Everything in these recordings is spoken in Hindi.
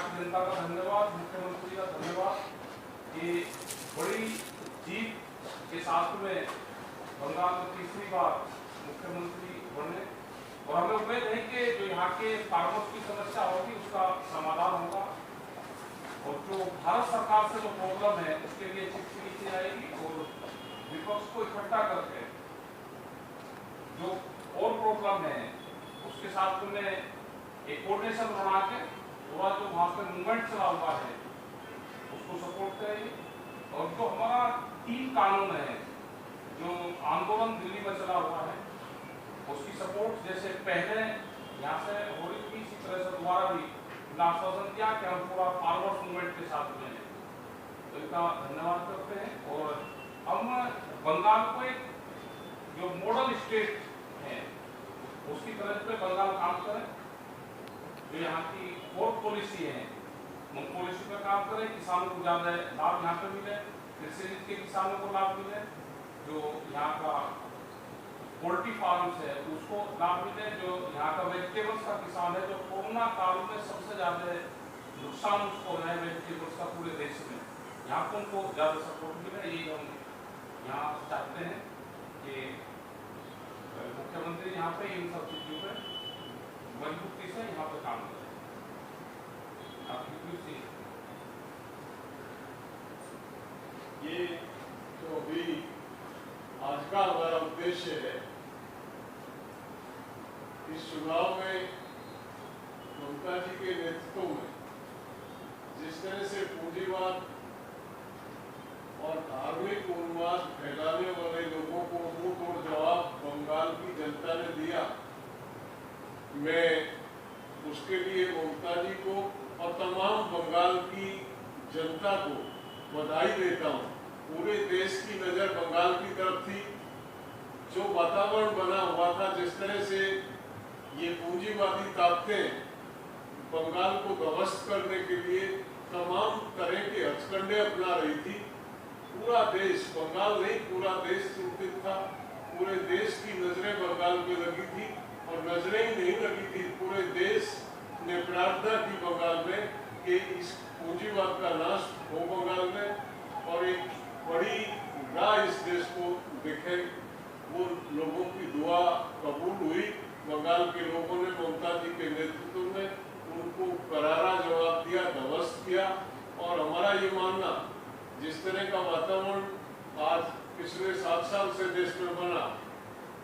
की जनता का धन्यवाद, मुख्यमंत्री का धन्यवाद। ये बड़ी जीत के साथ में बंगाल में तीसरी बार मुख्यमंत्री बने और हमें उम्मीद है कि जो यहाँ के फार्मर्स की समस्या होगी उसका समाधान होगा और जो भारत सरकार से जो प्रॉब्लम है उसके लिए चिट्ठी लिखी जाएगी और विपक्ष को इकट्ठा करके जो और प्रॉब्लम है उसके साथ में एक कोऑर्डिनेशन बना के पूरा जो वहाँ पे मूवमेंट चला हुआ है उसको सपोर्ट करेंगे और जो हमारा 3 कानून है जो आंदोलन दिल्ली में चला हुआ है उसकी सपोर्ट जैसे पहले यहाँ से हो रही थी इसी तरह से दोबारा भी आश्वासन किया कि हम पूरा फॉरवर्ड मूवमेंट के साथ में हैं, तो इनका धन्यवाद करते हैं। और हम बंगाल को एक जो मॉडल स्टेट है उसकी तरह पे बंगाल काम करें, जो यहाँ की फोर्थ पॉलिसी है उन पॉलिसी पर काम करें, किसानों को ज़्यादा लाभ यहाँ पे मिले, कृषि नीति के किसानों को लाभ मिले, जो यहाँ का पोल्ट्री फार्म्स है उसको लाभ मिले, जो यहाँ का वेजिटेबल्स का किसान है जो कोरोना काल में सबसे ज़्यादा नुकसान उसको है वेजिटेबल्स का पूरे देश में, यहाँ पर उनको ज़्यादा सपोर्ट मिले। यही हम यहाँ चाहते हैं कि मुख्यमंत्री यहाँ पे इन सब चीज़ों पर मजबूती से यहाँ पे काम करें। आपकी ये तो अभी आज का हमारा उद्देश्य है इस चुनाव में ममता जी के नेतृत्व में जिस तरह से पूंजीवाद और धार्मिक उन्माद फैलाने वाले लोगों को मुंह तोड़ जवाब बंगाल की जनता ने दिया, मैं उसके लिए ममता जी को और तमाम बंगाल की जनता को बधाई देता हूँ। पूरे देश की नजर बंगाल की तरफ थी। जो वातावरण बना हुआ था, जिस तरह से ये पूंजीवादी ताकतें बंगाल को ध्वस्त करने के लिए तमाम तरह के हथकंडे अपना रही थी, पूरा देश, बंगाल नहीं पूरा देश चिंतित था। पूरे देश की नजरें बंगाल पे लगी थी और नजरें ही नहीं लगी थी, पूरे देश ने प्रार्थना की बंगाल में कि इस पूंजीवाद का नाश हो बंगाल में और एक बड़ी राह इस देश को दिखे। वो लोगों की दुआ कबूल हुई। बंगाल के लोगों ने ममता जी के नेतृत्व में उनको करारा जवाब दिया, ध्वस्त किया। और हमारा ये मानना, जिस तरह का वातावरण आज पिछले 7 साल से देश में बना,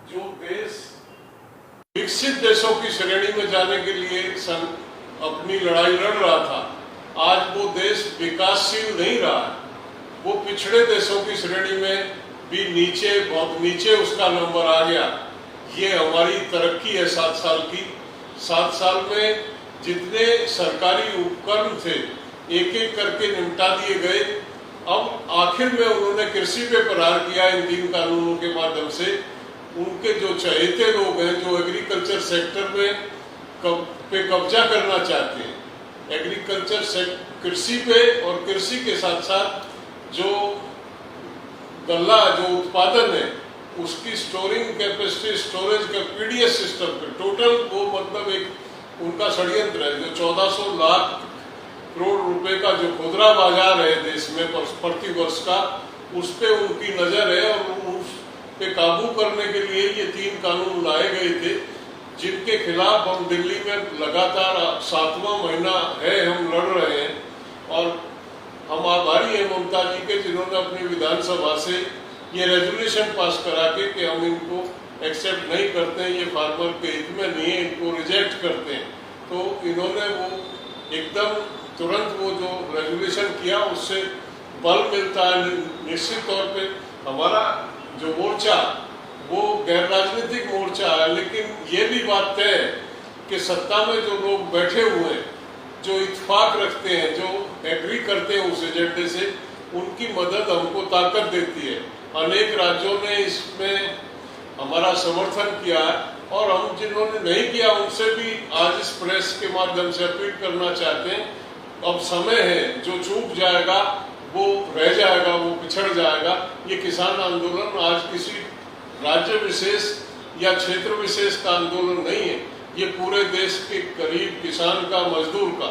जो देश विकसित देशों की श्रेणी में जाने के लिए अपनी लड़ाई लड़ रहा था, आज वो देश विकासशील नहीं रहा है, वो पिछड़े देशों की श्रेणी में भी नीचे, बहुत नीचे उसका नंबर आ गया। ये हमारी तरक्की है 7 साल की। 7 साल में जितने सरकारी उपकरण थे एक एक करके निपटा दिए गए। अब आखिर में उन्होंने कृषि पे प्रहार किया इन 3 कानूनों के माध्यम से। उनके जो चहेते लोग हैं, जो एग्रीकल्चर सेक्टर में पे कब्जा करना चाहते हैं, एग्रीकल्चर कृषि पे और कृषि के साथ साथ जो गल्ला जो उत्पादन है उसकी स्टोरिंग कैपेसिटी, स्टोरेज का पीडीएस सिस्टम पे टोटल वो मतलब एक उनका षड्यंत्र है। जो 1400 लाख करोड़ रुपए का जो खुदरा बाजार है देश में प्रति वर्ष का, उस पे उनकी नजर है और उस पे काबू करने के लिए ये 3 कानून लाए गए थे, जिनके खिलाफ हम दिल्ली में लगातार 7वां महीना है हम लड़ रहे हैं। और हम आभारी हैं ममता जी के, जिन्होंने अपनी विधानसभा से ये रेजोल्यूशन पास करा के कि हम इनको एक्सेप्ट नहीं करते हैं, ये फार्मर के हित में नहीं है, इनको रिजेक्ट करते हैं। तो इन्होंने वो एकदम तुरंत वो जो रेजोल्यूशन किया उससे बल मिलता है। निश्चित तौर पे हमारा जो मोर्चा वो गैर राजनीतिक मोर्चा है, लेकिन ये भी बात तय है कि सत्ता में जो लोग बैठे हुए हैं, जो इत्तेफाक रखते हैं, जो एग्री करते हैं उस एजेंडे से, उनकी मदद हमको ताकत देती है। अनेक राज्यों ने इसमें हमारा समर्थन किया है और हम जिन्होंने नहीं किया उनसे भी आज इस प्रेस के माध्यम से अपील करना चाहते हैं। अब समय है, जो चूक जाएगा वो रह जाएगा, वो पिछड़ जाएगा। ये किसान आंदोलन आज किसी राज्य विशेष या क्षेत्र विशेष का आंदोलन नहीं है, ये पूरे देश के गरीब किसान का, मजदूर का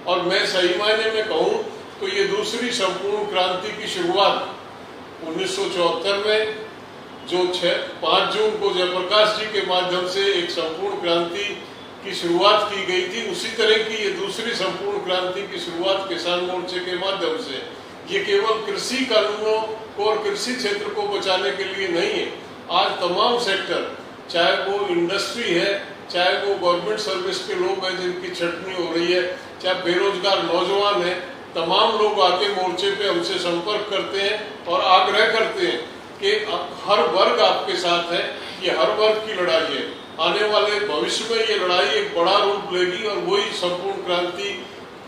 और मैं सही मायने में कहूँ तो ये दूसरी संपूर्ण क्रांति की शुरुआत 1974 में जो 5 जून को जयप्रकाश जी के माध्यम से एक संपूर्ण क्रांति की शुरुआत की गई थी, उसी तरह की ये दूसरी संपूर्ण क्रांति की शुरुआत किसान मोर्चे के माध्यम से। ये केवल कृषि कानूनों को और कृषि क्षेत्र को बचाने के लिए नहीं है। आज तमाम सेक्टर, चाहे वो इंडस्ट्री है, चाहे वो गवर्नमेंट सर्विस के लोग हैं जिनकी छटनी हो रही है, चाहे बेरोजगार नौजवान है, तमाम लोग आके मोर्चे पे हमसे संपर्क करते हैं और आग्रह करते हैं कि हर वर्ग आपके साथ है। ये हर वर्ग की लड़ाई है। आने वाले भविष्य में ये लड़ाई एक बड़ा रूप लेगी और वही संपूर्ण क्रांति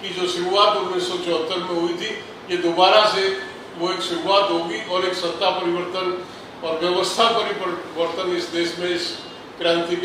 की जो शुरुआत 1974 में हुई थी, ये दोबारा से वो एक शुरुआत होगी और एक सत्ता परिवर्तन और व्यवस्था परिवर्तन इस देश में इस क्रांति के